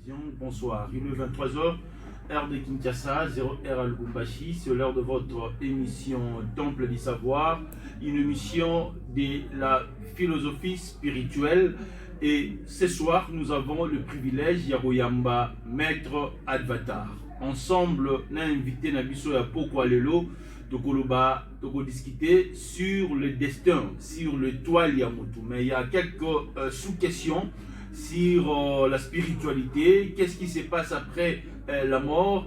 télévision. Bonsoir, il est 23h, heure de Kinshasa, 0h à Lubumbashi. C'est l'heure de votre émission Temple du Savoir, une émission de la philosophie spirituelle. Et ce soir, nous avons le privilège Yaboyamba, Maître Advatar. Ensemble, nous avons invité Nabiso Yapoko Alelo de discuter sur le destin, sur le toile Yamutu. Mais il y a quelques sous-questions sur la spiritualité, qu'est-ce qui se passe après la mort,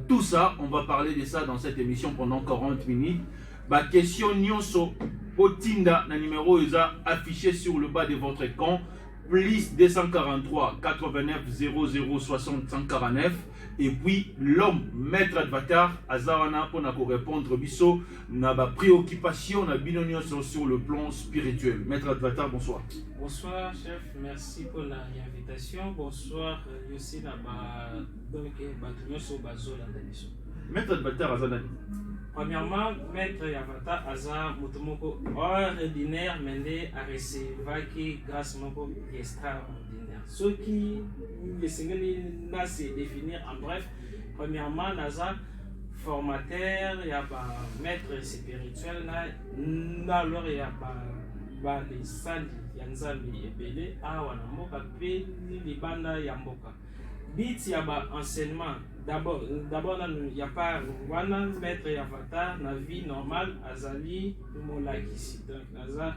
tout ça, on va parler de ça dans cette émission pendant 40 minutes. Bah, question Nyonso, Otinda, le numéro est affiché sur le bas de votre écran, plus 243 89 00 60 149. Et puis l'homme, Maître Advatar, Azarana, pour répondre biso, n'a pas préoccupation, n'a binonio sur le plan spirituel. Maître Advatar, bonsoir. Bonsoir, chef. Merci pour l'invitation. Bonsoir, Yossi Naba. Donc, Batunyo sur Bazo, la télévision. Maître Advatar, Azanani. Premièrement, Maître Advatar, Azar, Mutumoko, ordinaire, Mende, a reçu grâce moko extraordinaire. Ce qui est se définir en bref, premièrement, Naza, formateur, il y a pas maître spirituel, alors il y a pas les sali, yanzali ebele, awana moka pe libanda yamboka. Bit il y a pas enseignement. D'abord, il n'y a pas wana maître Advatar, na vie normale, azali, molakisi. Donc, Naza,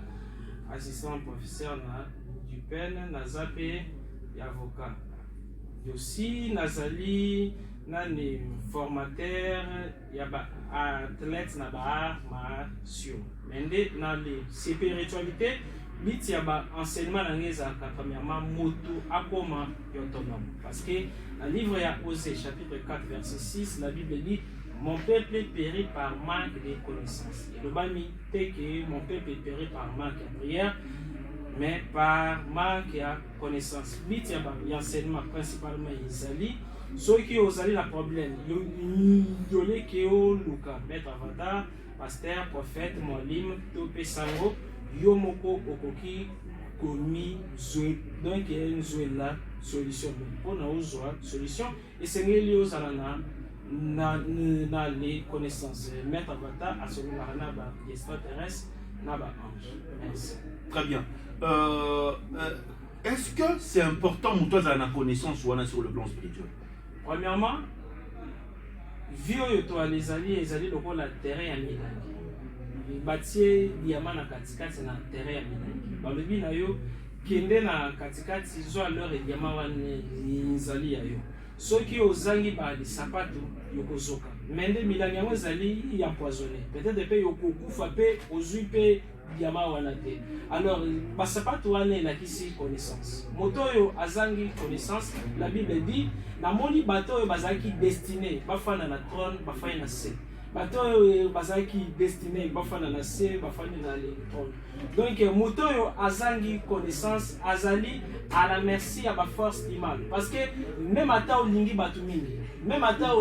assistant professeur du PEN, Naza pe avocat. Aussi, Nazali, nani formateur, y a athlète na ba martiaux. Mais dans les spiritualité, il y a enseignement dans les premièrement moto akoma autonome. Parce que dans le livre ya Osée chapitre 4 verset 6, la Bible dit mon peuple périt par manque de connaissances. Et le bami dit que mon peuple périt par manque de prière, mais par manque de connaissance. Il y a enseignement principalement Isali. Ceux qui ont la problème, il y a Maître Advatar, pasteur, prophète, molim, topé sango, yomoko okoki komi zoé. Donc il y a une zoé là, solution. Pour nous solution. Et c'est lié aux alana na les connaissances. Maître Advatar a celui là extraterrestre, na ba ange. Merci. Très bien. Est-ce que c'est important pour toi d'avoir la connaissance sur le plan spirituel? Premièrement, vieux toi les alliés le rôle à terrain à Milangi. Les bâtis diamant à Katikati na terrain à Milangi. Dans le bin yo kende na Katikati ils ont leur diamant les alliés yo. Ceux qui ozangi ba des sapato yokozoka. Mende Milangi yango zali y empoisonné. Peut-être pe yokokufa pe ozupe diamant wanate. Alors basapato wane na kisi connaissance. Motoyo azangi connaissance, la Bible dit na moni bato bazaki destiné bafana na trône bafana na se. Bato bazaki destiné bafana na se bafana na le trône. Donc motoyo azangi connaissance azali à la merci à ba force du mal parce que même ata olingi batu mingi même ata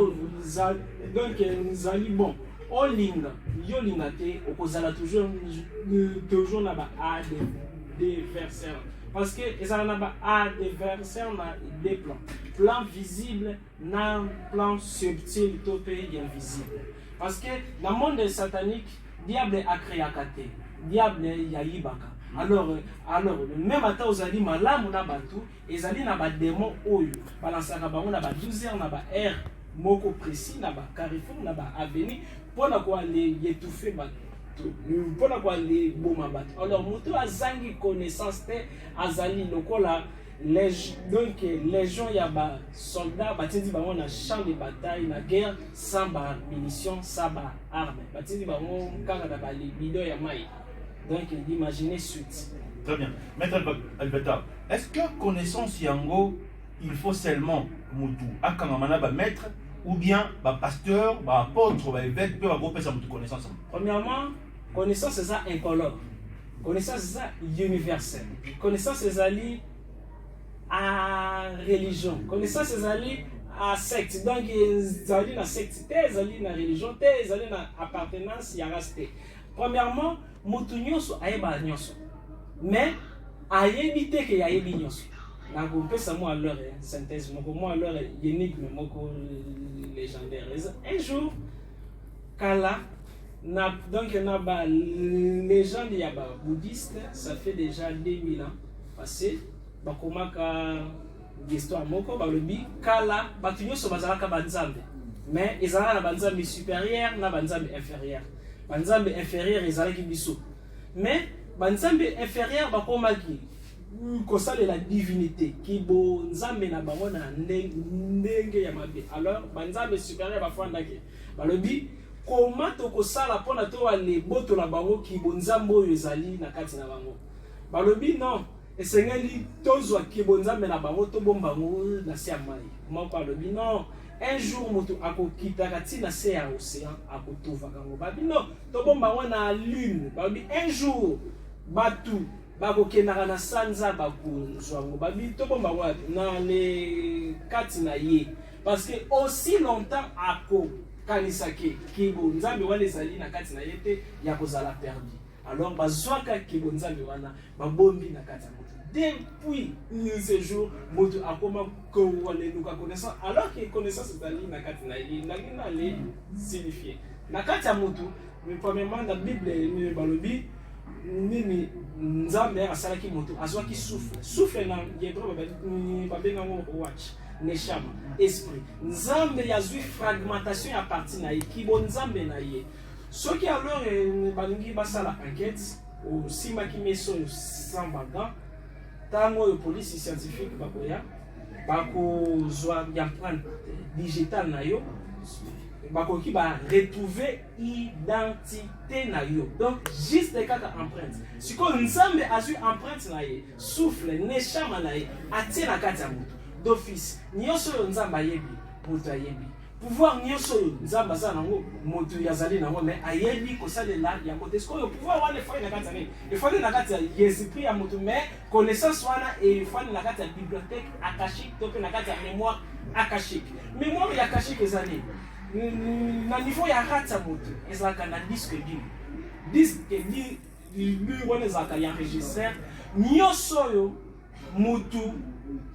donc nzali bon olinga yo linga te okozala toujours na ba adversaire parce que ezala na ba adversaire na des plan visible na plan subtil to pe invisible parce que dans le monde satanique diable a créé akate diable yayibaka alors même ata ozali malamu na batu ezali na ba démon oyo balansaka bango na ba 12h na ba heure moko précis na ba carrefour na ba avenue pour na quoi les étouffer bateau pour na quoi les boma bateau alors moto azangi connaissance te azali lokola donc les gens ya ba soldats batindi bango na champ de bataille na guerre sans ba munitions sans ba armes batindi bango kanga na ba bidon ya mai donc imaginez suite. Très bien. Maître Advatar, est-ce que connaissance yango il faut seulement mutu akangamana ba maître ou bien bah, pasteur, bah, apôtre, bah, évêque, peut avoir sa connaissance? Premièrement, connaissance c'est ça incolore. Connaissance c'est ça universel. Connaissance c'est ça lié à religion. Connaissance c'est ça lié à secte. Donc, ça lié à secte, ça lié à religion, ça lié à appartenance, il y a resté. Premièrement, mutu nyonso ayeba nyonso. Mais ayebite ke ayebi nyonso. nakopesa moi alors synthèse moko moi alors énigme moko légendaire. Un jour kala donc na ba légende ya ba bouddhiste, ça fait déjà 2000 ans passé bakomaka histoire moko balobi kala bato nyonso bazalaka banzambe, mais ezalaka na banzambe supérieur na banzambe inférieur. Banzambe inférieur ezalaki biso, mais banzambe inférieur bakomaki kosalela divinité kibo nzambe na bango na ndenge ya mabe. Alors banzambe supérieur bafandaki balobi koma tokosala mpona toale botola bango kibo nzambe oyo ezali na kati na bango. Balobi non, esengeli tozwa kibo nzambe na bango tobomba bango na se ya mai. Moko alobi non, un jour moto akokitaka ti na se ya océan akotuvaka ngo. Babi non, tobomba bango na lune. Babi un jour batu bakokendaka na sanza bakozwa ngo. Babi tobomba bango na le kati na ye, parce que aussi longtemps akokanisaki kibo nzambe wana ezali na kati na ye te ya kozala perdu. Alors bazwaka kibo nzambe wana babombi na kati ya moto. Depuis ce jour moto akoma ko walenuka connaissance, alors que connaissance ezali na kati na ye na le signifier na kati ya moto. Premièrement na Bible ni balobi nini nzambe asalaki moto azwaki souffle na yebro babenga ngo watch neshama esprit. Nzambe yazwi fragmentation ya partie na ye kibo nzambe na ye. Soki alors balingi basala enquête au simaki meso sans bagan tango yo police scientifique bakoya bakozwa empreinte digitale na yo bakoki ba retrouver identité na yo. Donc juste kaka empreinte siko nzambe azwi empreinte na ye souffle neshama na ye atie na kati ya moto d'office. Nyonso yo nzambe ayebi moto ayebi pouvoir nyonso yo nzambe aza nango moto yazali nango, mais ayebi kosalela ya kote siko yo pouvoir wana efali na kati ya nini, efali na kati ya esprit ya moto, mais connaissance wana efali na kati ya bibliothèque akashique to pe na kati ya mémoire akashique. Mémoire ya akashique ezali na niveau ya kati ya moto ezalaka na disque dur wana ezalaka ya enregistreur nyonso yo motu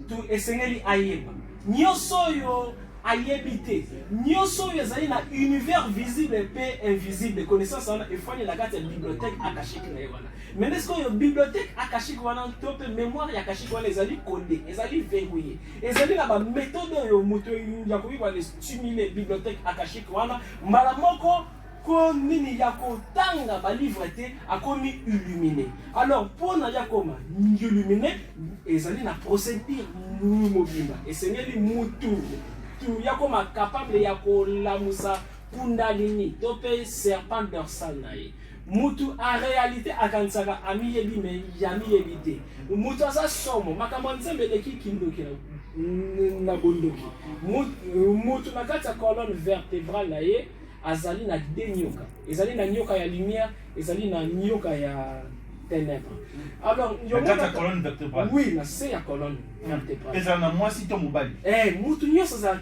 tu esengeli ayeba nyonso yo ayebite nyonso yo ezali na univers visible pe invisible. Connaissance wana efani na kati ya bibliothèque akashique na wana. Mais est-ce que yo bibliothèque akashique wana to pe mémoire ya akashique wana ezali codé, ezali verrouillé, ezali na ba méthode yo moto ya koyi ba stimuler bibliothèque akashique wana mbala moko ko nini ya kotanga ba livre te akomi illuminé. Alors pour na ya koma illuminé ezali na procédure mobimba esengeli mutu tu ya koma capable ya kolamusa kundalini to pe serpent dorsal na ye. Mutu en réalité akansaka amiyebi me yamiyebi te. Mutu asa somo makambo nzembe leki kindoki na bondoki. Mutu na kati ya colonne vertébrale na ye azali na deux nyoka. Ezali na nyoka ya lumière, ezali na nyoka ya ténèbres. Alors, il y a la colonne vertébrale. Oui, c'est la colonne vertébrale. Et ça n'a moi si ton mobile. Moutounio, ça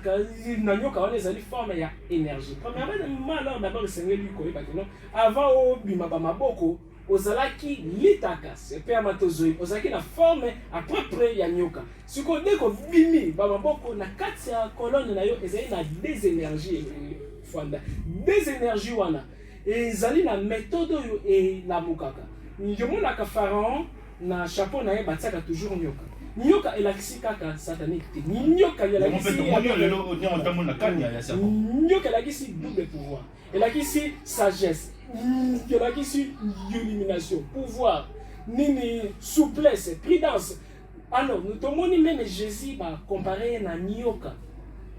n'a nyoka wana ezali forme ya énergie. Premièrement, alors d'abord le Seigneur lui koyeba que non, avant au bimaba maboko ozalaki litaka spermatozoïde ozalaki na forme à peu près ya nyoka. Siko deko bimi ba maboko na kati ya colonne na yo ezali na des énergies fanda. Des énergies wana ezali na méthode yo et la mukaka. Yomonaka pharaon na chapeau na ye batiaka toujours nyoka. Nyoka elakisi kaka satanique te. Nyoka elakisi nyoka elakisi double pouvoir. Elakisi sagesse. Elakisi illumination, pouvoir, nini souplesse, prudence. Alors, nous tomoni même Jésus va comparer na nyoka.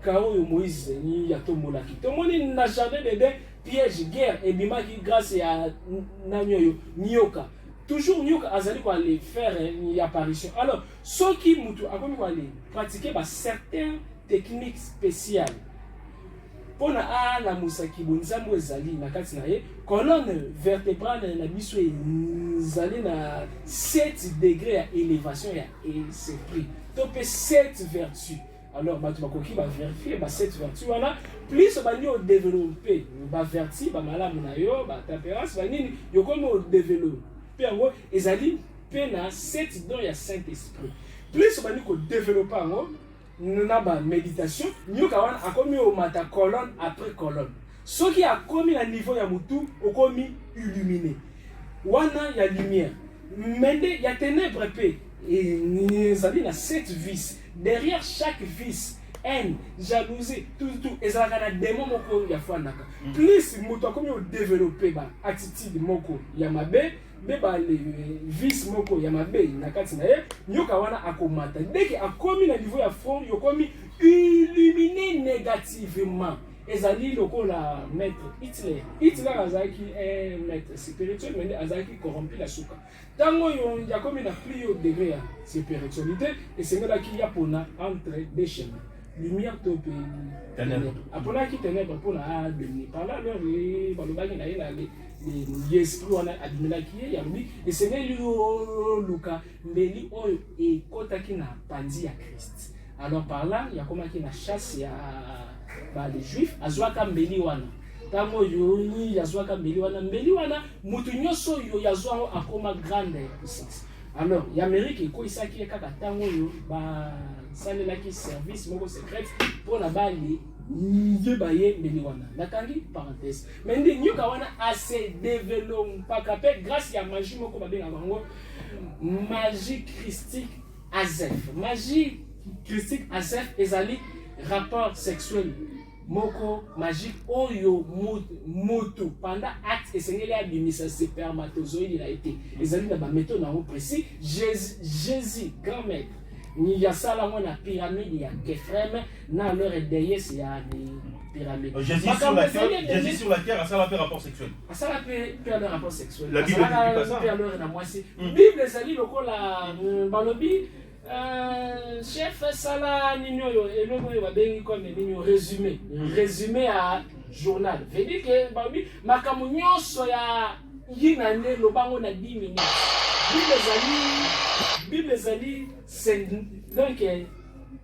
Kao yo Moïse ni ya tomolaki. Tomoni na jardin d'Éden piège guerre et bimaki grâce à nanyoyo nyoka. Toujours nyoka azali ko aller faire une apparition. Alors, ceux qui mutu akomi ko aller pratiquer ba certaines techniques spéciales. Pona la musaki bonzambo ezali na kati na ye colonne vertébrale na biso ezali na 7 degrés à élévation ya esprit. Topé 7 vertus. Alors batu bakoki ba vérifier ba 7 vertus wana plus bali o développer ba vertu ba malamu na yo ba tempérance ba nini yo komo développer ngo ezali pe na 7 dons ya Saint-Esprit. plus on va développer la méditation, nous avons mis au matin colonne après colonne. Ce qui a commis à niveau ya mutu, au commis illuminé. Wana il y a lumière. Mais il y a ténèbres et nous avons 7 vices. Derrière chaque vice, haine, jalousie, tout. Et ça a des démons qui ont fait. Plus mutu a commis au développer attitude moko yamabe. Beba les vices moko yamabe nakati na ye nyoka wana akomata dès que akomi na niveau ya front yokomi illuminé négativement ezali lokola maître Hitler azaki un maître spirituel mais azaki corrompu la suka tango yo yakomi na plus haut degré ya spiritualité et c'est là qui y a pona entre deux chemins lumière to pe ténèbres apona ki ténèbres pona a demi par là leur balobaki na ina l'esprit wana adimelaki ye yalobi esengeli luka mbeli oyo ekotaki na panzi ya Christ. Alors par là yakomaki na chasse ya les juifs azwaka mbeli wana tango yo yazwaka mbeli wana mutu nyonso yo yazwa akoma grande puissance. Alors l'Amérique ekoisaki kaka tango yo basalelaki service moko secret mpona bali Nye baye mbeliwana. Nakangi parenthèse. Mais ndi nyoka wana assez développé pakapé grâce à magie moko babenga bango magie christique azef. Magie christique azef ezali rapport sexuel moko magique oyo moto pendant acte esengeli abimisa spermatozoïde il a été ezali na ba méthode na précis Jésus grand maître ni ya sala mona pyramide ya Képhrem na leur déesse ya pyramide. Jésus sur la terre a ça fait rapport sexuel. A ça fait le rapport sexuel. La Bible dit pas ça. Alors na moisi. Bible ezali lokola balobi chef sala ninyo yo eloko yo babengi comme ninyo résumé à journal. Veut dire que balobi makambo nyonso ya yina ne lobango na 10 minutes. Bible ezali donc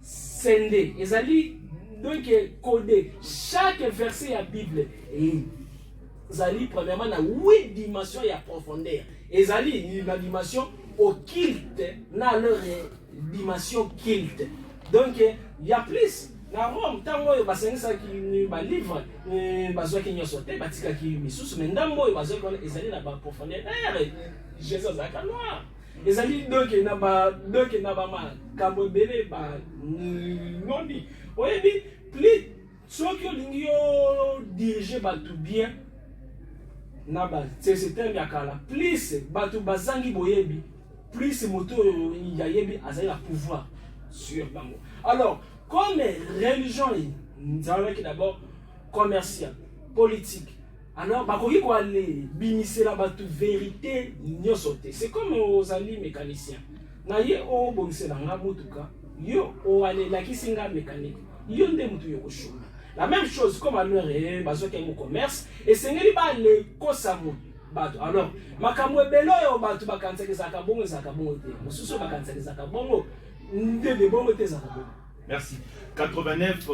sendé ezali donc codé chaque verset ya Bible et ezali premièrement na 8 dimensions ya profondeur ezali la dimension occulte na leur dimension culte donc il y a plus na Rome tango oyo basengisaki ba livre bazwaki nyonso te batikaki misusu mais ndambo oyo bazwaki ezali na ba profondeur Jésus azalaka noir ezali donc na ba makambo ebele ba noni oyebi plus soki olingi yo diriger bato bien na ba c'est terme ya kala plus bato bazangi boyebi plus moto ya yebi azali la pouvoir sur bango. Alors comme religion nous avons d'abord commercial politique. Alors, bakoki ko aller bimisela batu vérité nyonso te. C'est comme aux alliés mécaniciens. Na ye o bonisela nga mutuka, yo o aller la kisinga mécanique. Yo nde mutu yo koshona. La même chose comme à leur bazo ke mo commerce et sengeli ba le kosamu bato. Alors, makambo ebelo yo batu bakantsaka zaka bongo te. Mosusu bakantsaka zaka bongo nde de bongo te zaka bongo. Merci. 89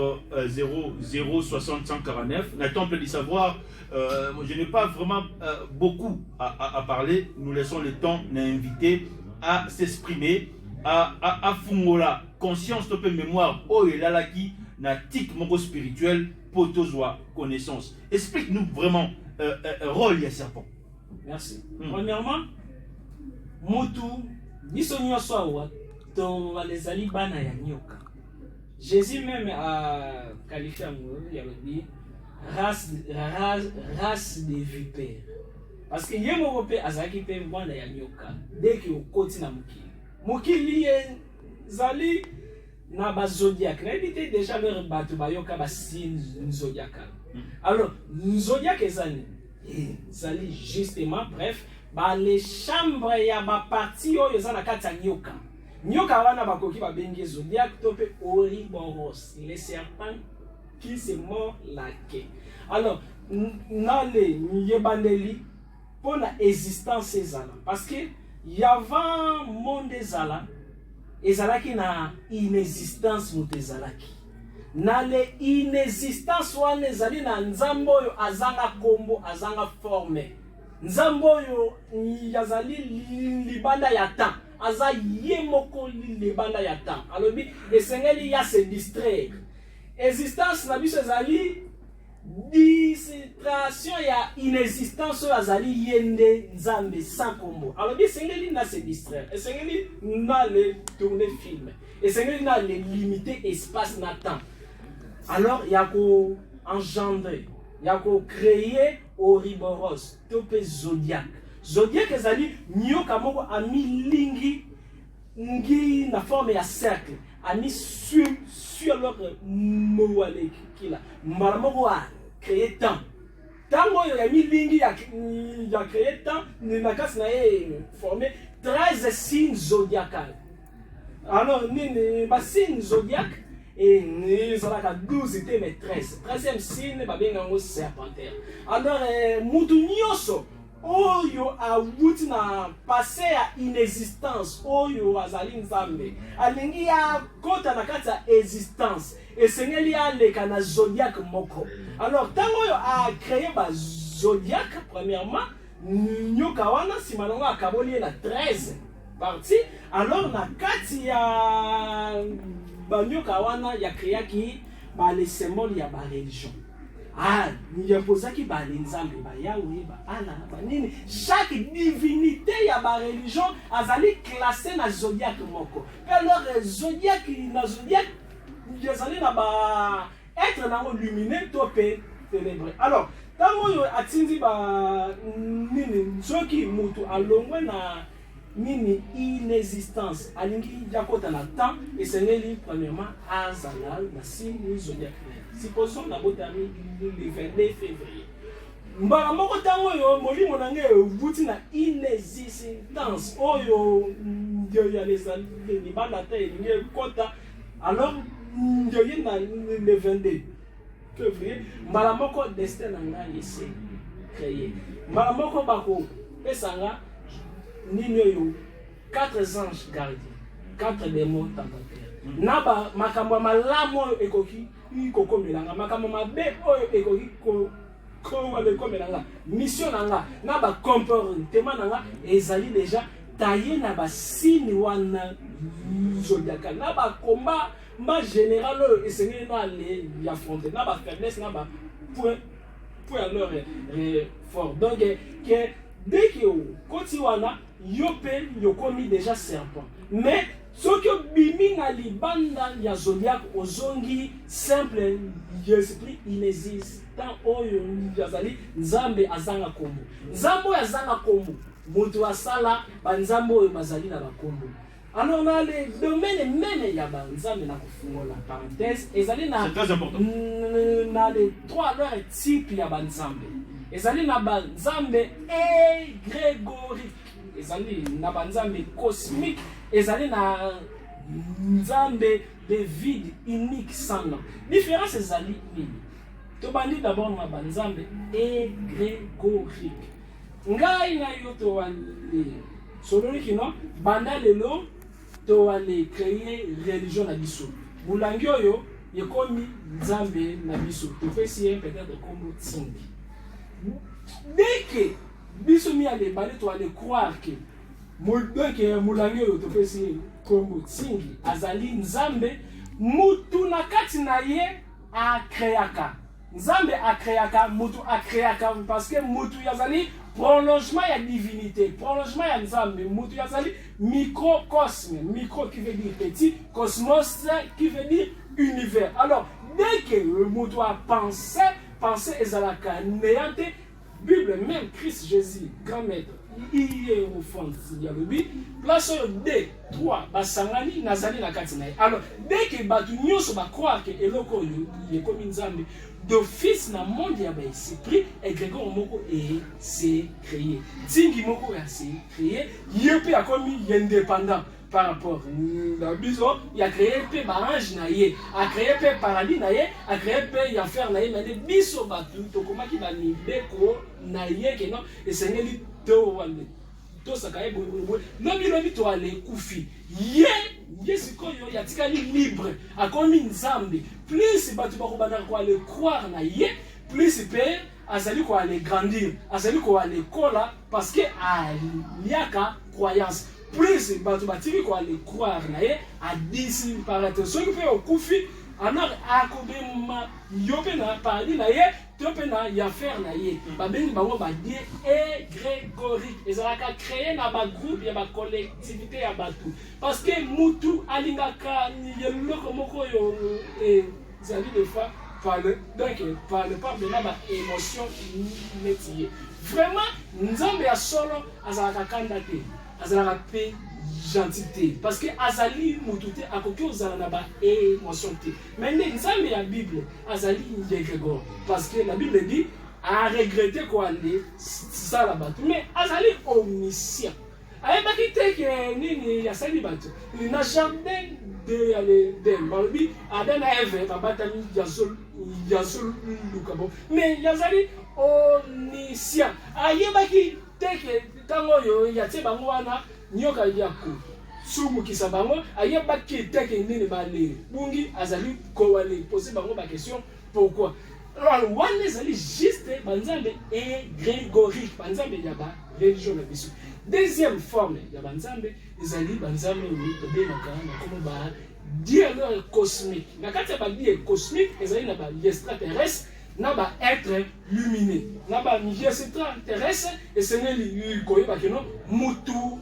00 60 149. Le Temple du Savoir, je n'ai pas vraiment beaucoup à parler. Nous laissons le temps d'inviter à s'exprimer, à fungola conscience, topé mémoire, oh et lalaki, na tic moko spirituel, potozwa connaissance. Explique-nous vraiment rôle ya serpent. Merci. Premièrement, Motu, bisonyo soawa, to les alibana ya nyoka. Jésus même a qualifié il a dit race de vipères. Parce que yé moko azaki pe mbanda ya nyoka dès que okoti na mokili zali na ba zodiac na éviter déjà leur bato bayoka ba signe zodiacal. Alors zodiac zali justement bref ba les chambres ya ba partie oyo za na kati ya nyoka. Nyoka wana bakoki babengi zodiac topé Ouroboros, les serpents qui se mord la queue. Alors, nale yebandeli pour la existence ezala parce que y avant monde ezala ezalaki na inexistence mutezalaki. Nale inexistence wana ezali na nzambo oyo azanga kombo azanga forme. Nzambo oyo yazali libanda ya temps. aza ye moko libanda ya temps alobi esengeli ya se distraire existence na biso ezali distraction ya inexistence oyo azali ye nde nzambe sans kombo alobi esengeli na se distraire esengeli na le tourner film esengeli na le limiter espace na temps alors ya ko engendrer ya ko créer Ouroboros to pe zodiaque zodiaque ezali nyoka moko amilingi ngi na forme ya cercle ami sur leur mowale kila mbala moko a créer temps tango yo ya milingi ya créer temps na kasi na ye formé 13 signes zodiacales alors nini ba signes zodiaques et nous avons 12 mais 13. 13e signe, c'est serpentaire. Alors, mutu nyoso, oyo a wuti na passé à inexistence, oyo azali nzambe. Alingi ya kota na kati ya existence. Et seigneur ya leka na zodiaque moko. Alors, tango yo a créé ba zodiaque, premièrement, nyoka wana simanongo akaboli na 13 parties. Alors, na kati ya banyoka wana ya créaki ba les symboles ya ba religion ni ya posaki ba les nzambe ba yawe ba ala ba nini chaque divinité ya ba religion azali classé na zodiaque moko alors zodiaque na zodiaque yazali na ba être na lumineux topé ténébreux alors tango yo atindi ba nini soki mutu alongwe na nini inexistence alingi yakota na temps et sengeli premièrement azala na signe zodiaque supposons na botami le 22 février mbala moko tango yo molimo na nge vuti na inexistence oyo ndio ya les banda ta elingi kota alors ndio na le 22 février mbala moko destin na ngai ese créé mbala moko bako pesanga nini yo 4 anges gardiens 4 démons tentataires naba makambo malamu oyo ekoki kokomelanga makambo mabe oyo ekoki kokomelanga mission nanga naba comportement nanga ezali déjà taillé na ba signe wana zodiacal naba combat ma général oyo esengeli na le ya fronte naba faiblesse naba point alors fort donc que dès que koti wana yope yokomi déjà serpent mais soki bimi na libanda ya zodiaque ozongi simple esprit inexistant oyo yazali nzambe azanga kombo nzambe oyo azanga kombo mutu asala banzambe oyo bazali na bakombo alors na le domaine mene ya banzambe na kofungola parenthèse ezali na na les 3 leurs types ya banzambe ezali na banzambe égrégorique ezali na banzambe cosmique ezali na nzambe de vide unique sans nom différence ezali nini tobandi d'abord na banzambe égrégorique ngai na yo towale soloni kino banda lelo towale créer religion na biso bulangi oyo yekomi nzambe na biso topesi peut-être comme tsingi dès que biso mi ale bale to ale croire que donc mulangi oyo topesi kombo tsingi azali nzambe mutu na kati na ye akreaka nzambe akreaka mutu akreaka parce que mutu yazali prolongement ya divinité prolongement ya nzambe mutu yazali microcosme micro qui veut dire petit cosmos qui veut dire univers alors dès que mutu a pensé ezalaka néante Bible même Christ Jésus grand maître il est au fond il y a le but place 2 3 basangani nazali na kati na alors dès que batu nyonso ba croire que eloko yo il est comme nzambe d'office na monde ya ba esprit égrégore moko et c'est créé tingi moko ya c'est créé yepe a comme indépendant par rapport à biso il a créé pe barange na ye a créé pe paradis na ye a créé pe ya faire na ye mais biso batu to komaki ba libeko na ye que non et seigneur to wande to sakaye bobo lobi to ale kufi ye sikoyo ya tikali libre akomi nzambe plus batu ba ko bana ko ale croire na ye plus pe azali ko ale grandir azali ko ale kola parce que a liaka croyance plus bato batiki ko aller croire na ye a disparaître soki pe okufi alors akobema yo pe na paradi na ye to pe na ya faire na ye babengi bango badie égrégorique ezalaka créer na bagroupe ya bacollectivité ya bato parce que mutu alingaka eloko moko oyo ezali des fois parle pas de la émotion métier vraiment nzambe ya solo azalaka kanda te azalaka pe gentillité parce que azali mutu te akoki ozala na ba émotion te mais nzambe ya bible azali égrégore parce que la bible dit a regretté quoi aller ça la bato mais azali omniscient ayebaki te ke nini asali bato na jardin de aller de balobi Adam na Eve babatami yazol luka bon mais yazali omniscient ayebaki te ke tango yo yatie bango wana nyoka yako sumukisa bango ayebaki te ke nini baleli bungi azali kowale poser bango ba question pourquoi alors wana ezali juste banzambe égrégorique banzambe ya ba religion na biso deuxième forme ya banzambe ezali banzambe oyo tobengaka na komo ba dialogue cosmique na kati ya badie cosmique ezali na ba extraterrestre na ba être lumineux na ba extraterrestre esengeli koyeba keno mutu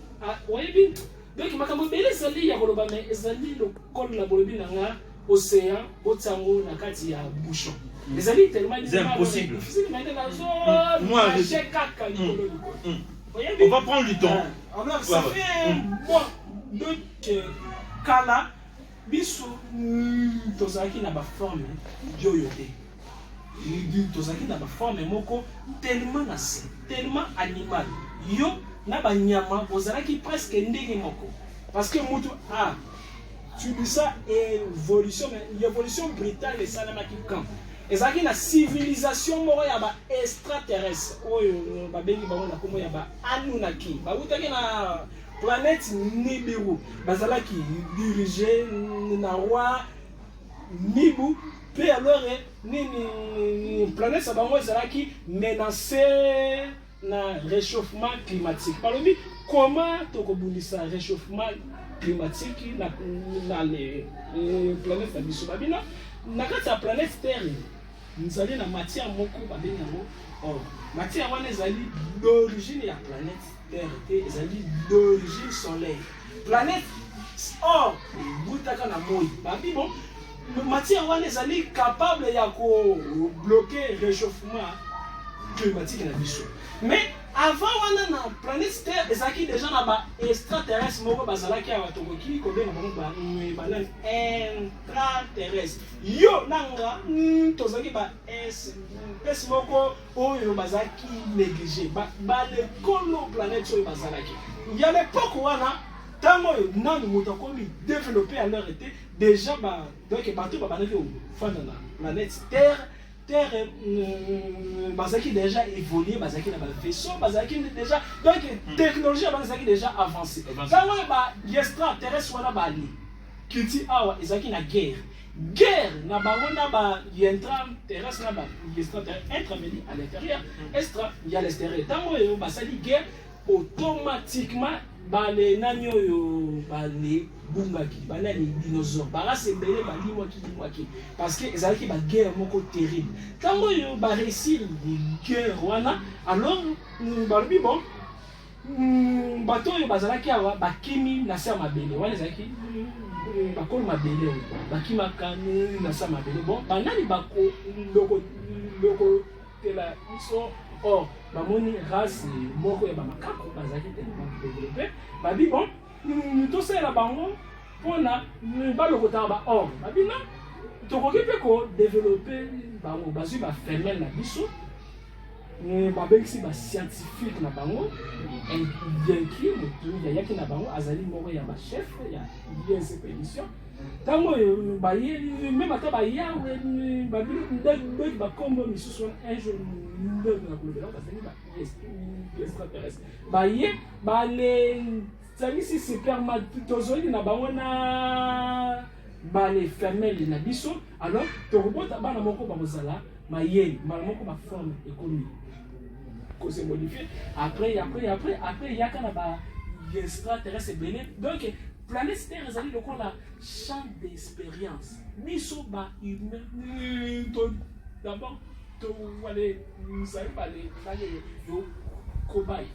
oyebi donc makambo ebele ezali ya koloba me ezali lokolo na bolobi na nga océan botango na kati ya bouchon ezali tellement impossible. Difficile mais na zo Moi, j'ai kaka likolo likolo. On va prendre du temps. Alors ça fait bon donc kala biso tozalaki na ba forme yoyo te tozalaki na ba forme moko tellement nasse tellement animal yo na ba nyama bozalaki presque ndenge moko parce que mutu tu dis ça évolution mais l'évolution brutale esalamaki quand ezalaki na civilisation moko ya ba extraterrestre oyo babengi bango na kombo ya ba Anunnaki bautaki na planète Nibiru bazalaki dirigé na roi Nibu pe alors nini planète sa bango ezalaki menacé na réchauffement climatique balobi comment tokobundisa réchauffement climatique na les planètes na biso babina na kati ya planète terre nzali na matière moko babengi yango or matière wana ezali d'origine ya planète terre te ezali d'origine soleil planète or butaka na moi babi bon matière wana ezali capable ya ko bloquer réchauffement climatique na biso mais avant wana na planète terre ezalaki déjà na ba extraterrestre moko bazalaki awa tokoki kobenga bango banani intraterrestre yo nanga tozalaki ba espèce moko oyo bazalaki négligé balekolo planète oyo bazalaki ya l'époque wana ntango oyo nani moto akomi développé à l'heure été déjà donc bato babandaki ofanda na planète terre terre bazaki déjà évolué bazaki na ba vaisseau bazaki déjà donc technologie bazaki déjà avancée ntango ba extraterrestre wana bali kiti awa ezaki na guerre na bango na ba intraterrestre na ba extraterrestre intramédi à l'intérieur extra il y a l'extérieur ntango oyo basali guerre automatiquement bale nani oyo bale bungaki banani dinosaure barasebele balimwaki parce que ezalaki ba guerre moko terrible ntango oyo baréussir guerre wana alors balobi bon bato oyo bazalaki awa bakimi na se mabele wana ezalaki bakolo mabele oyo bakimaka na se mabele bon banani bako loko tela biso or bamoni race moko ya bamakako bazalaki tellement développé babi bon tosalela bango mpona balokotaka ba or babi non tokoki mpe kodéveloppe bango bazwi bafemele na biso babengisi bascientifique na bango vaincu motu yayaki na bango azali moko ya bachef ya les expédition ntango oyo baye meme ata bayawe babiloko bakombo misusu wana un jour ndenge na kolobela bazali extraterrestre baye bale zalisi supermatozoïde na bango na bale femelle na biso alors tokobota bana moko bakozala mayele mbala moko baforme ekomi kose modifié après yaka na ba extraterrestre ebele. Donc planète terre ezali lokola champ d'expérience biso bahumain d'abord towale mosali bale yo kobai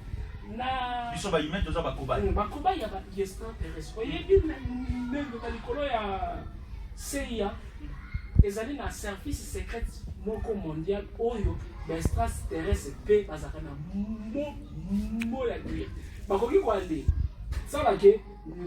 na biso bahumain toza bakobai ya extraterrestre oyebi na likolo ya CIA ezali na service secret moko mondial oyo baextraterrestre mpe bazalaka na mo ya cuir bakoki koale sala ke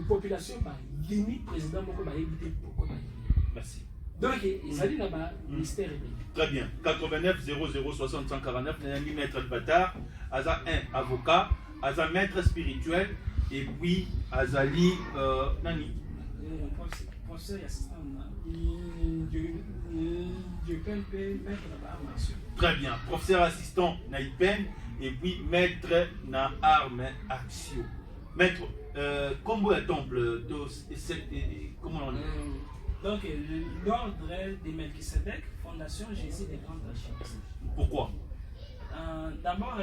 population bayini président moko bayebi te pourquoi bayini. Merci. Donc ezali na ba mystère. Très bien. 89 00 60 149 Nanani maître Batar, Aza un avocat, Aza maître spirituel et puis Azali Nani. Professeur et assistant. Très bien. Professeur assistant Naïpen et puis maître na arme action. Maître, comment est le temple comment on dit? Donc, l'ordre de Melchisedec, Fondation Jésus des Grandes Richesses. Pourquoi? D'abord,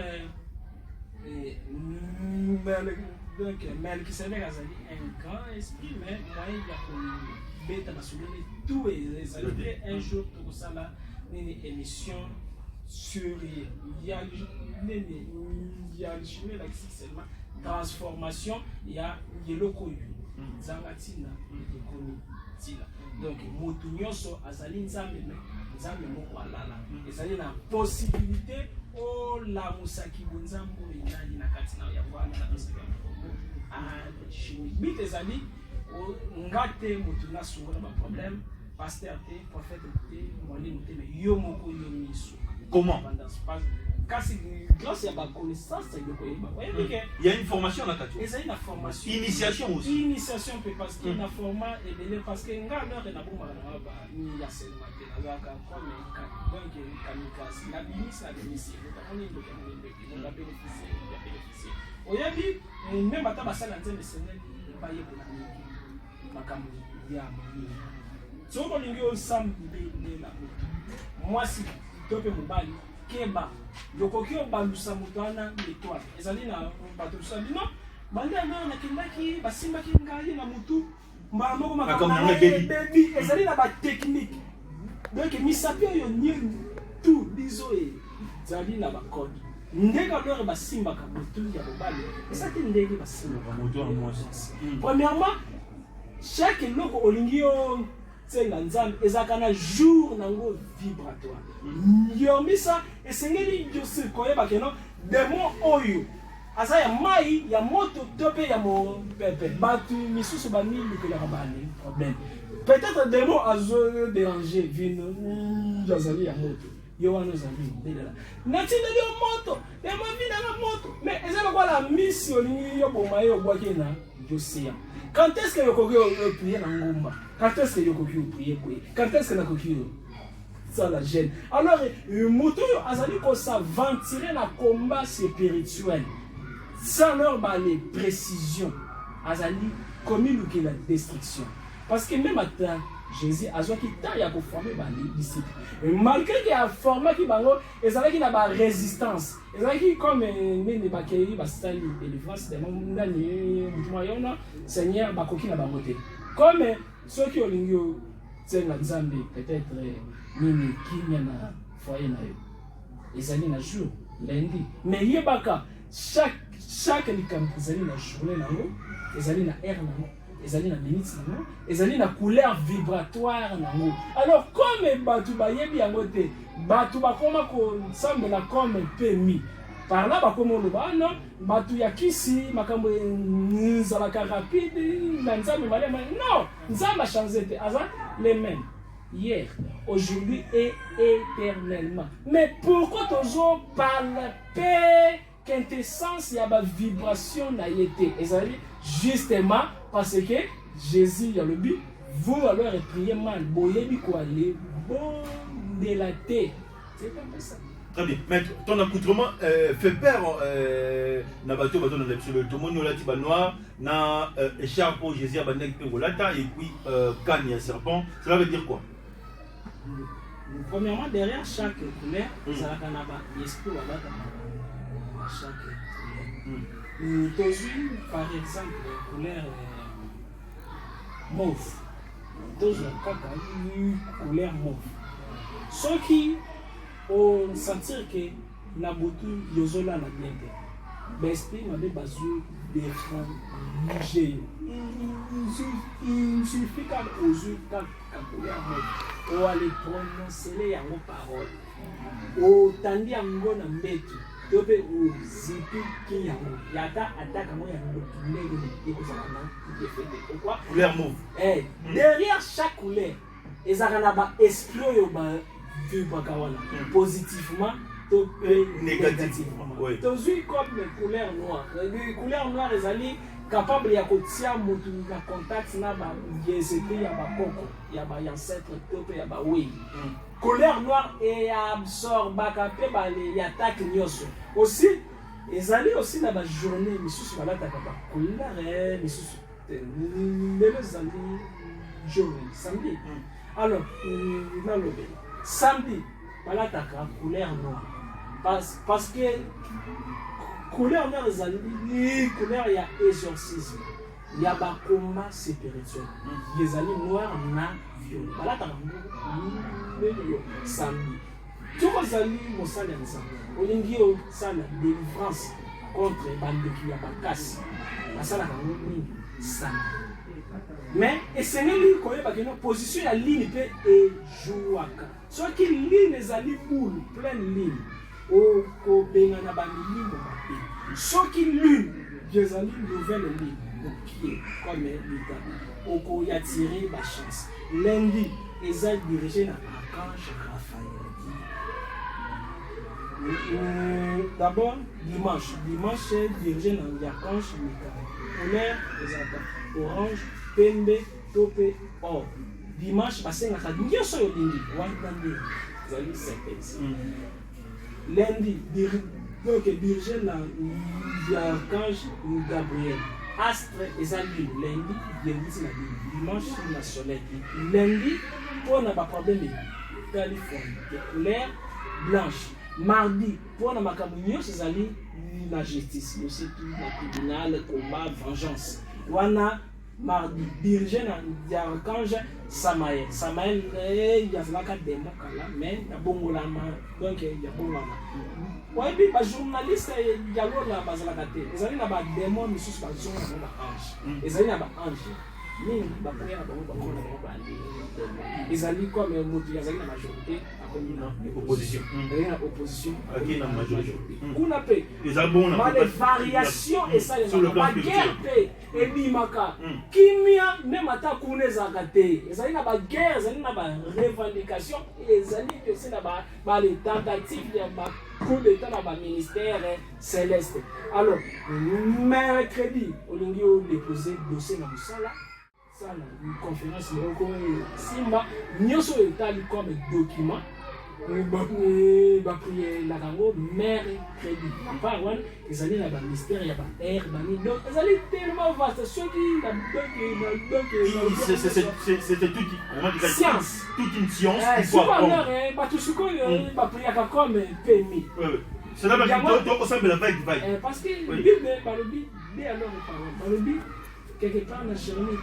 Melchisedec a dit un grand esprit, mais moi, il y a tout et un jour, tout ça là, une émission sur il y a seulement transformation, il y a le connu. Zangatina, donc motu nyonso azali nzambe moko alala ezali na possibilité olamusaki bonzambo ezali na kati na ya bwana na bisika bit ezali ngate motu na sungola ba problème pasteur te prophète te mwalimu te mais yo moko yo miso comment kasi grâce à ma connaissance il y a une formation dans la une formation initiation aussi initiation parce qu'il y a format et parce que nga leur na bomba na ba ni ya seulement na ka comme donc kamikaze la ministre la ministre on est on a bénéficié oyabi même ata basala nzembe senel ba yebona makambo ya moni soko lingi o sambe na moi si tope mobali keba yokoki obalusa moto wana l'étoile ezali na bato sabi non banda na nakendaki basimbaki ngai na mutu mbala moko makambo baby ezali na ba technique donc misapi oyo nyingi tout biso ezali na ba code ndenge alors basimbaka mutu ya mobali esati ndenge basimbaka moto en moi premièrement chaque loko olingi yo tsenga nzambe ezaka na jour nango vibratoire yomisa esengeli yose koyeba keno demo oyo aza ya mai ya moto tope ya mo pepe batu misusu bamili ke la bani problème peut-être demo azo déranger vino jazali ya moto yo wana zali ndela natina yo moto ya mavina na moto mais ezala kwa la mission ni yo boma yo bwaki na Josia. Quand est-ce que vous priez dans Ngomba? Quand est-ce que vous priez? Quand est-ce que vous ça la gêne? Alors, Moutou Azali ko s'aventurer dans le combat spirituel sans leur les précisions. Azali commis la destruction. Parce que même maintenant, Jésus a qui taille à former les disciples. Malgré qu'il a formé qui bango, et ça qui n'a pas résistance. Et ça qui comme les bakeri bastali et les France des mondani mutumayona Seigneur bakoki na bangote. Comme ceux qui ont l'ingio tsenga nzambe peut-être nini kinya na foyer na yo. Ezali na jour lundi. Mais yebaka chaque likambo ezali na journée na yo, ezali na heure na yo. Ezali na minutes nango, ezali na couleur vibratoire nango. Alors comme batu bayebi yango te, batu bakoma ko sambela comme pemi. Par là bakoma loba non, batu ya kisi makambo nzalaka rapide, na nzambe malema. Non, nzambe a changé te, aza les mêmes. Hier, aujourd'hui et éternellement. Mais pourquoi toujours parle paix quintessence y a ba vibration na yete? Ezali justement parce que Jésus a le but, vous alors priez mal, boyebi ko aller bon de la tête. C'est pas ça. Très bien. Maître, ton accoutrement fait peur na bateau dans l'absolu. Tout le monde l'a dit noir, na écharpe pour Jésus a nek volata et puis canne et serpent. Cela veut dire quoi? Premièrement, derrière chaque couleur, ça a un esprit ou chaque tozwi par exemple couleur mauve tozwa kaka couleur mauve soki osentir ke na butu yozolala bien te baesprit mabe bazwi déranger il suffit kaka ozwi kaka couleur mauve oale prononcele yango parole otandi yango na mbetu to mpe ozipiki yango yata ataka yango ya ndenge ekozala na efete pourquoi couleur mauve derrière chaque couleur ezalaka na baesprit oyo bavibaka wana positivement to mpe négativement tozwi comme couleur noire couleur noire ezali capable ya kotia motu na contact na baesprit ya bakoko ya bayancetre to mpe ya bawei couleur noire eabsorbaka mpe baleatake nyonso aussi ezali aussi na bajournée misusu balataka bacouleur misusu lelo ezali journée samedi alors nalobe samedi balataka couleur noire parce que couleur noire ezali couleur ya exorcisme ya bakomba spirituel ezali noir na violet balataka mbelo samedi toko ezali mosala ya nzambe olingi osala délivrance contre bandeki ya bakasi basalaka ngo mingi samedi mais esengeli koyeba keno position ya ligne mpe ejouaka soki ligne ezali boule pleine ligne okobenga na bamilimo mabe soki lune ezali nouvelle ligne opied comme l'état okoyatire bachance lundi eza dirigé na archange Raphaël d'abord dimanche dirigé na l'archange Michael couleur ezalaka orange pembe to mpe or dimanche basengaka nyonso oyo olingi wana nde ezali serpence lundi donc dirigé na l'archange Gabriel astre ezali lundi lundi na dimanche na soleil lundi mpona baproblème californie de couleur blanche mardi mpona makambo nyonso ezali na justice yoseki na tribunal combat vengeance wana mardi dirigé na archange Samael yazalaka demo kala mais yabongolama donc yabongolama oyebi bajournaliste ya lola bazalaka te ezali na badémon misusu bazonga na baange ezali na baange mingi bapriere na bango bakona bango bandi ezali comme motu azali na majorité akomi na opposition ezali na opposition akomi na majorité kuna mpe male variation esalemaka baguerre mpe ebimaka kimia meme ata kuna ezalaka te ezali na baguerre ezali na barevendication ezali mpe osi na baletentative ya coup d'état na baministère céleste alors mercredi olingi odépose dossier na mosala sala conférence moko simba nyonso etali comme document bapriere yango mercredi par wana ezali na baministère ya baer bani donc ezali tellement vaste soki c'était toute science toute une science supérieur bato sikoyo bapriaka comme permis c'est là que osambela vague parce que bible balobi de alors parole balobi quelque part dans Jérémie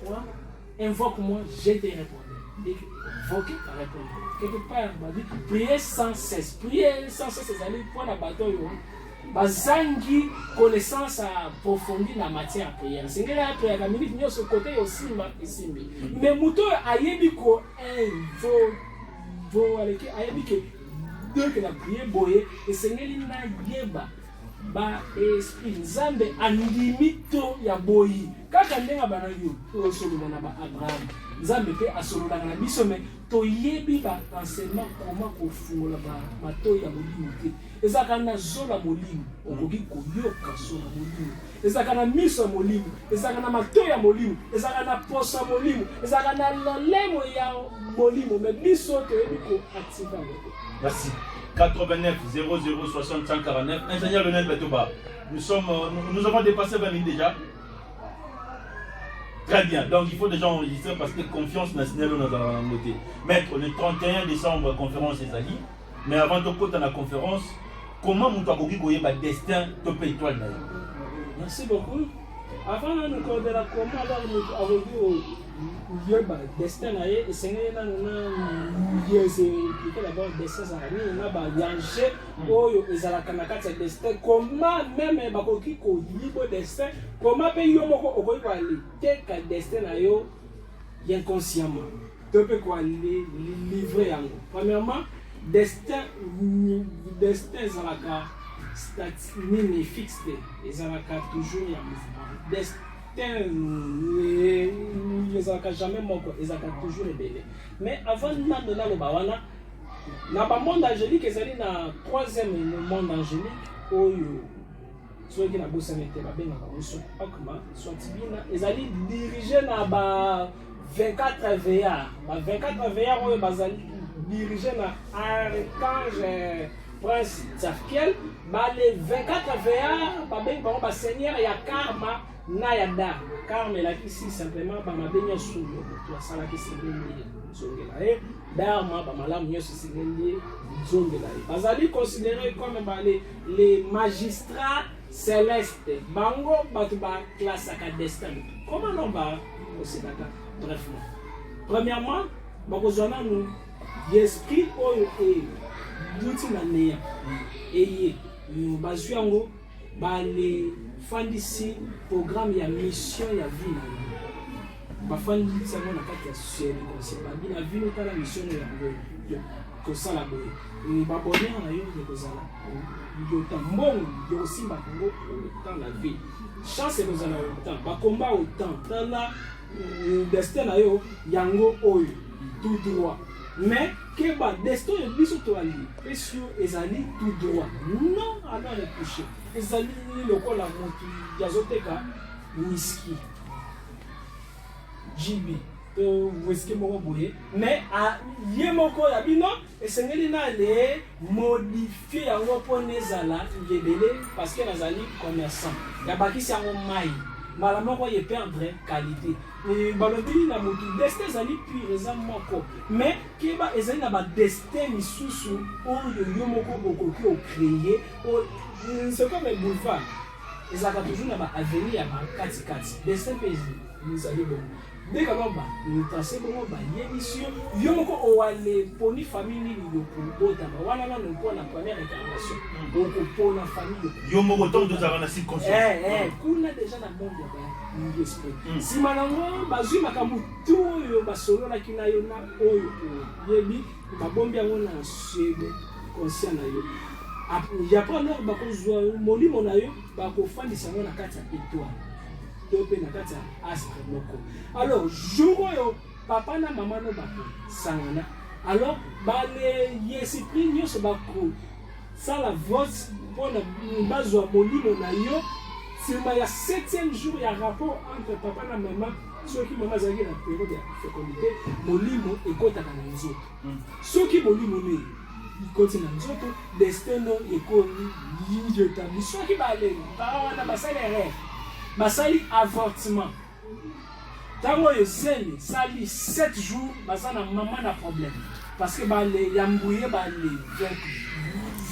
33:3 invoque-moi je te répondrai invoquer ta répondre quelque part badi prier sans cesse ezali mpona bato oyo bazangi connaissance approfondie na matière ya prière sengeli apriaka minute nyonso kote yosimba esimbi mais moto oyo ayebi ko aleki ayebi ke donc na prier boye esengeli nayeba ba-esprit nzambe andimi to ya boyi kaka ndenge banaki tosolola na ba-abraham nzambe mpe asololaka na biso me toyebi baenseignement koma kofungola matoi ya molimo te ezalaka na zola molimo okoki koyoka sola molimo ezalaka na miso ya molimo ezalaka na matoi ya molimo ezalaka na poso ya molimo ezalaka na lolemo ya molimo me biso toyebi koactiva yango te. Merci. 89 00 60 149. Ingénieur Lionel Batoba, nous avons dépassé 20 minutes déjà. Très bien, donc il faut déjà enregistrer parce que confiance nationale dans la montée. Maître, le 31 décembre, conférence Ezali. Mais avant de côté dans la conférence, comment nous avons dit que le destin de étoile? Merci beaucoup. Avant de nous connaître la comment alors nous avons vu au destin là et c'est là nous c'est plutôt d'abord destin ça nous na ba yanger oyo ezala kanakati destin comment même ba ko ki ko libo destin comment pe yo moko okoyi ko aller te ka destin na yo inconsciemment tu peux quoi livrer yango premièrement destin ezalaka nini fixe ezalaka toujours ya mouvement destin ezalaka jamais moko ezalaka toujours ebele mais avant nando naloba wana na bamonde angélique ezali na troisième monde angélique oyo soki na bosani te babengaka ngo soit akma soit bina ezali dirigé na ba 24 veillards ba 24 veillards oyo bazali dirigé na archange Prince Tzakiel, les 24 veillards, ba seigneur ya karma na ya da. Karma là ici simplement ba mabenya sous toi ça là qui c'est lié zongela et dharma ba malamu nyoso c'est lié zongela. Bazali considéré comme les magistrats célestes. Bango batu ba classe à destin. Comment non ba aussi d'accord. Bref. Premièrement, bakozwana nous l'esprit oyo et duti na neya eye bazwi yango bale fandisi programme ya mission ya vie bafandisi yango na kati ya société conseil babi na vie kala mission ya kosala boye babonera na yo ekozala yotan mbongo yokosimba yango autant la vie chance ekozala autant bakomba autant tala destin na yo yango oyo tout droit mais que ba destin de biso to ali pesio ezali tout droit non alors le toucher ezali lokola motu yazoteka whisky jibi to whisky moko boye mais a ye moko ya bino esengeli na le modifier yango pona ezala ngebele parce que nazali commerçant ya bakisi yango mai mala moko ye perdre qualité balobi na motu destin ezali pure eza moko mais keba ezali na badestin misusu oyo yo moko okoki ocréer c'est comme boulevard ezalaka toujours na baavenir ya bakatikati destin mpe ezali bongo nde kaloba tracé bongo bayebiso yo moko owale poni famille nini yokobotama wana nano mpona première incarnation okopona famille yo moko ntango tozalaka na circonstance kuna deja na monde ya esprit nsima nango bazwi makambo tu oyo basololaki na yo na oyo oyebi babombi yango na sebe conscient na yo yapres alors bakozwa molimo na yo bakofandisa yango na kati ya étoile to mpe na kati ya astre moko alors jour oyo papa na mama no bakosangana alors bale esprit nyonso bakosala vote mpona bazwa molimo na yo nsima ya 7e jour ya rapport entre papa na mama soki mama azalaki na période ya fécondité molimo ekotaka na nzoto soki molimo ne ikoti na nzoto destin no ekomi yetabli soki baleli bawana basali erreur basali avortement ntango oyo zele sali 7 jours baza na mama na problème parce que bale yambuye bale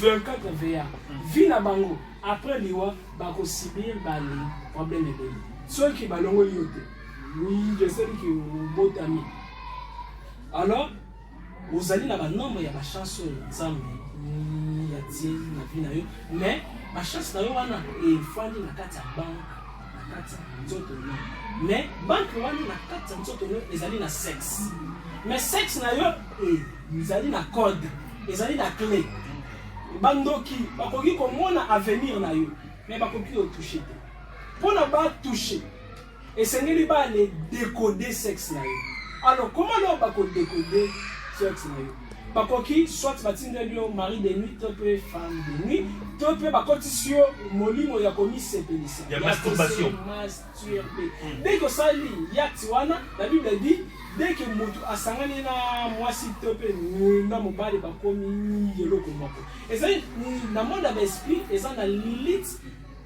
24 veillards vi na bango après liwa bakosibir bale problème ebele soki balongoli yo te jeseli botami alors ozali na banombre ya bachance oyo nzambe ya tie na vi na yo mais bachance na yo wana efandi na kati ya banke na kati ya nzoto no mais banke wana na kati ya nzoto no ezali na sexe mais sexe na yo ezali na code ezali na clé bandoki bakoki komona avenir na yo mais bakoki otouche te mpona batouche esengeli bale décoder sexe na yo alors comment no bakodécoder sexe na yo bakoki soit batindeli yo mari de nuit to mpe femme de nuit to mpe bakotisi yo molimo ya komisepelisa ya masturbation dès que osali yakti wana la bible dit dès que motu asangani na mwasi to mpe na mobali bakomi eloko moko ezali na monde ya baesprit eza na lilite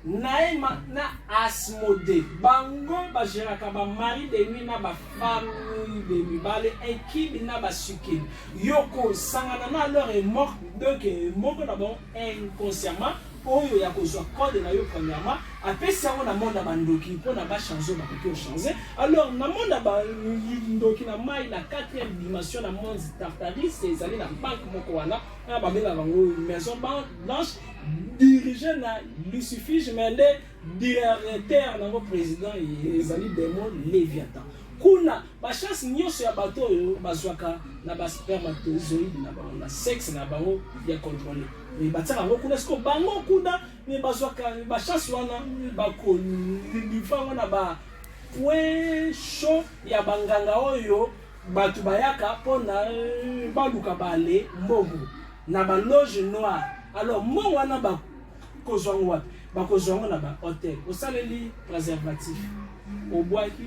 naema na asmode bango bagéraka bamari de nuit na bafamille de mibale ekibi na basukeli yoko sangana na alors est mort donc moko na bango inconsciemment oyo ya kozwa code na yo premièrement apesi yango na monde ya bandoki mpona bachange bakoki ochange. Alors na monde ya bandoki na mai na 4e dimension na monde Tartaris ezali na banque moko wana na babengaka bango maison blanche dirigé na Lucifige mais le directeur nango président ezali Démon Léviathan. Kuna bachance nyonso ya bato oyo bazwaka na baspermatozoïde na bango na sexe na bango ya contrôlé batiaka yango kuna siko bango kuna bazwaka bachance wana bakolivra yango na bapoint chaud ya banganga oyo bato bayaka mpona baluka bale mbongo na baloge noire. Alors mbongo wana bakozwa yango wapi bakozwa yango na bahotel osaleli préservatif obwaki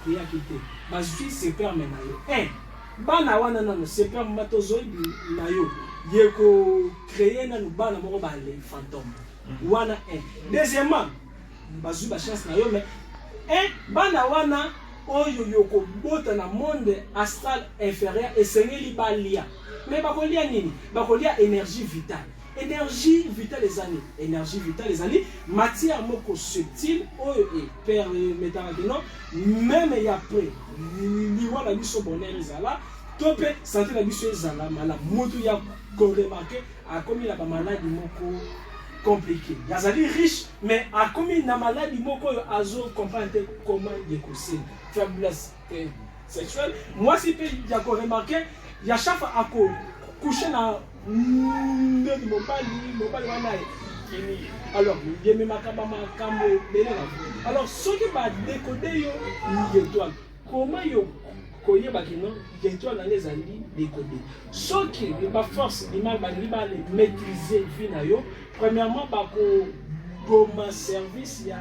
kiyaki te bazwi seperme na yo bana wana nano spermatozoïde na yo yeko créer nanu bana moko bale fantôme wana deuxièmement bazwi bachance na yo mais bana wana oyo yoko bota na monde astral inférieur esengeli balia mais bakolia nini bakolia énergie vitale. Énergie vitale les années. Énergie vitale les années. Matière moko subtile. Oyo et permettant que non. Même et après. Liwa la biso bonheur ezala. Topé santé la biso ezala. Mala moto ya ko remarqué a commis la maladie moko compliqué. Yazali riche mais a commis na maladie moko yo azo comprendre comment décousser. Faiblesse sexuelle. Moi si pe ya ko remarqué ya chaque fois à coucher na ndeni mobali wana alors yeme makamba makambo belela. Alors soki ba décoder yo étoile comment yo koyeba kino étoile na les ali décoder soki ba force mal ba les maîtriser vie na yo premièrement ba ko goma service ya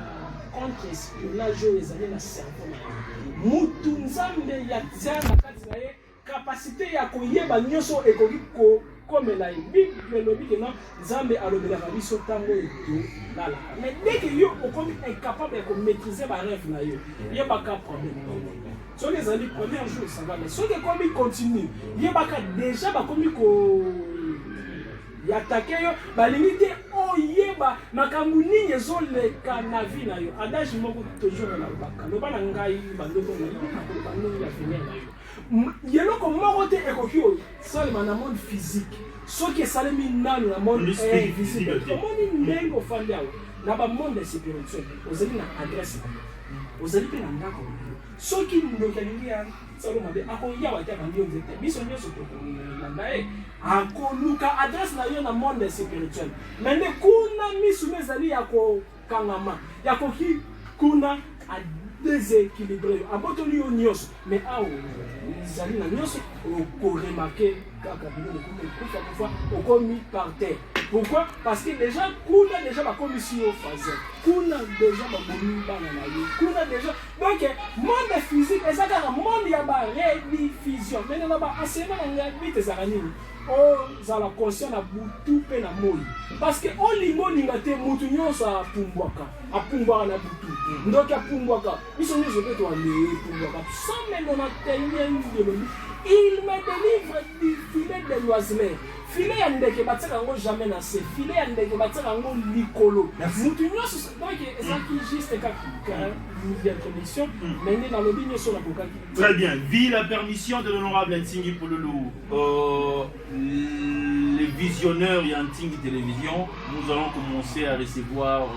contre espionnage les années na cerveau na mutu nzambe ya tsana kati na ye capacité ya koyeba nyonso ekoki ko comme la Bible le dit que non Nzambe alobelaka biso tango eto lala mais dès que yo okomi incapable de maîtriser ba rêve na yo y a pas de problème. So les amis premier jour ça va mais so que comme il continue y a pas déjà ba komi ko ya attaquer yo ba limite oyeba makambu nini ezoleka na vie na yo adage moko toujours na baka loba na ngai bandoko na yo ba nini ya finir na yo yeloko moko te ekoki oyo salema na monde physique soki esalemi nanu na monde invisible omoni ndenge ofandi awa na bamonde spirituel ozali na adresse ozali mpe na ndako soki ndoki alingi ya salo mabe akoyawa te akangi yo nzete biso nyonso tokolanda ye akoluka adresse na yo na monde spirituel mais nde kuna misu ezali ya kokangama ya koki kuna déséquilibré abotoli yo nyonso mais awo ezali na nyonso okoremarke kaka bino kufa kufa okomi par terre. Pourquoi? Parce que déjà kuna déjà bakomi si yo fazer kuna déjà bakomi bana na yo kuna déjà donc monde physique ezaka na monde ya ba rediffusion mais na ba enseignement na ngai ezaka nini ozala conscient na butu mpe na moi parce que olingolinga te mutu nyonso apumbwaka na butu ndoki apumbwaka biso nyonso mpe toapumbwaka sans même na tenien biologie il me délivre du filet de l'oiseleur filet ya ndeke batiaka yango jamais na se filet ya ndeke batiaka yango likolo mutu nyonso donc ezalaki juste kaka ya connexion mais nde nalobi nyonso nakokaki. Très bien, vie la permission de l'honorable Ntingi Pouloulou. Les visionneurs et Ntingi Télévision, nous allons commencer à recevoir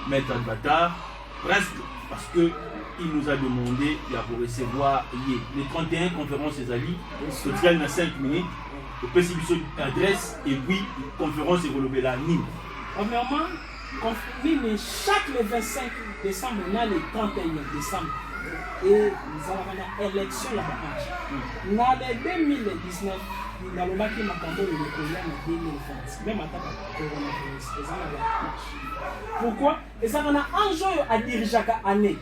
Maître Albatar, presque parce que il nous a demandé pour recevoir les 31 conférences des alliés, ce qui a 5 minutes, le précipitation d'adresse et puis conférence et la Nîmes. Premièrement, chaque le 25 décembre, on a le 31 décembre. Et nous avons une élection là-bas. Dans les 2019, nous avons marqué ma campagne de l'école en 2020. Même à la coronavirus. Pourquoi? Et ça on a un jour à diriger chaque année.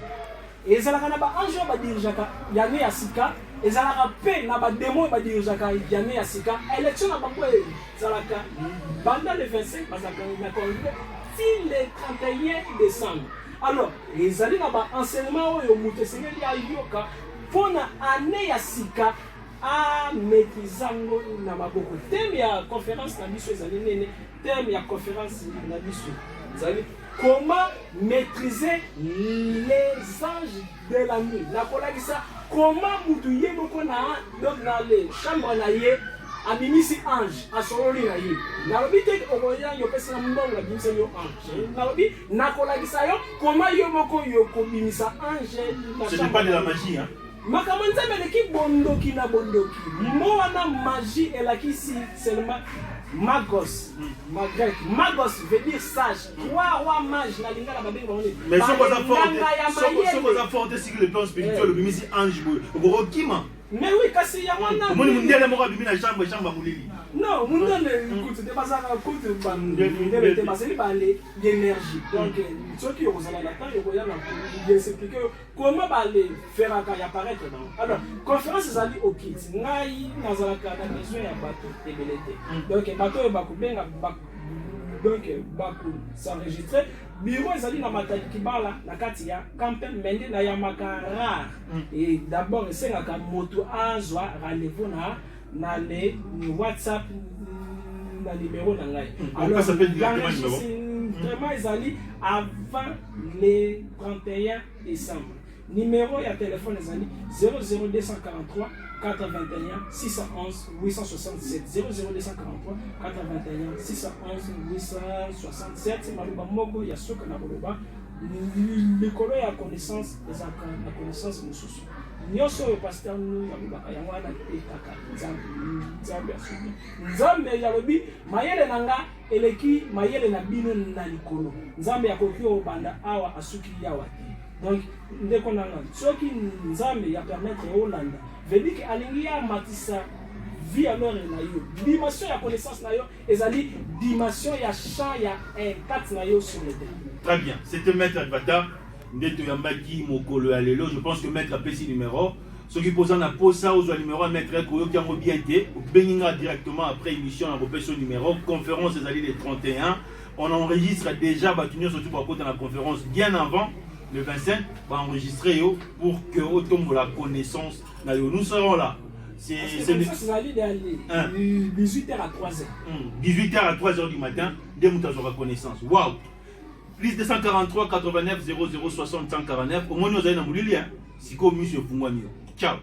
Et ça on a un jour à diriger chaque année à Sika. Et ça on a paix na ba démo à diriger chaque année à Sika. Élection là-bas quoi? Ça pendant le 25, parce que le 31 décembre. Alors, les années là-bas, enseignement au Moutesengeli à Yoka, pour l'année à Sika, a maîtriser yango na maboko. Thème ya conférence na biso ezali nene, thème ya conférence na biso ezali comment maîtriser les anges de la nuit. Nakolakisa comment mutu ye moko na donc na le chambre na ye abimisi ange asololi na ye. Nalobi te okoya yo pesa na mbongo na bimisa yo ange. Nalobi nakolakisa yo comment yo moko yo kobimisa ange na chambre. Ce n'est pas de la magie, hein. Makambo nzambe eleki bondoki na bondoki. Mo wana magie elakisi seulement magos. Magos veut dire sage. Wa mage na lingala babengi bango. Mais ce qu'on a forte c'est que le plan spirituel le bimisi ange boy. Okima. Mais oui, kasi ya wana. Omoni mundele moko bimi na chambre mulili. Non, mundele écoute, te basa ka écoute ba mundele te basa li ba l'énergie. Donc ceux qui ont la temps yo ya na bien s'expliquer comment ba le faire aka apparaître dans. Alors, conférence ezali au kids. Ngai nazala ka na besoin ya bato ebelete. Donc bato ba kubenga donc baku s'enregistrer bureau ezali na matali kibala na kati ya campagne mende na ya makara et d'abord esengaka moto azwa rendez-vous na le WhatsApp na numéro na ngai. Alors ça s'appelle directement numéro. Vraiment ezali avant le 31 décembre. Numéro ya téléphone ezali 00243 421 611 867 00243 421 611 867 maluba moko ya soka na koloba likolo ya connaissance ezaka na connaissance mosusu nyonso oyo pasteur nous yalobaka yango wana tekaka nzambe asuki nzambe yalobi mayele na nga eleki mayele na bino na likolo nzambe yakoki obanda awa asuki yawa te. Donc ndeko nanga soki nzambe ya permettre olanda veut dire que alingi ya matisa vie alors na yo dimension ya connaissance na yo ezali dimension ya champ ya impact na yo sur le terrain. Très bien, c'était Maître Advata ndeto yambaki mokolo ya lelo. Je pense que Maître apesi numéro ceux qui posent na posa aux numéro Maître koyo qui ont bien été benginga directement après émission na repesi numéro conférence ezali le 31. On enregistre déjà batunyo surtout pour côté la conférence bien avant le 25 va enregistrer pour que autant la connaissance nous serons là. C'est 18h à 3h. 18h à 3h du matin, dès que la connaissance. Waouh! Plus de 143 89 00 60 149. Au moins nous allons nous lire. Si comme monsieur Fungwamio. Ciao.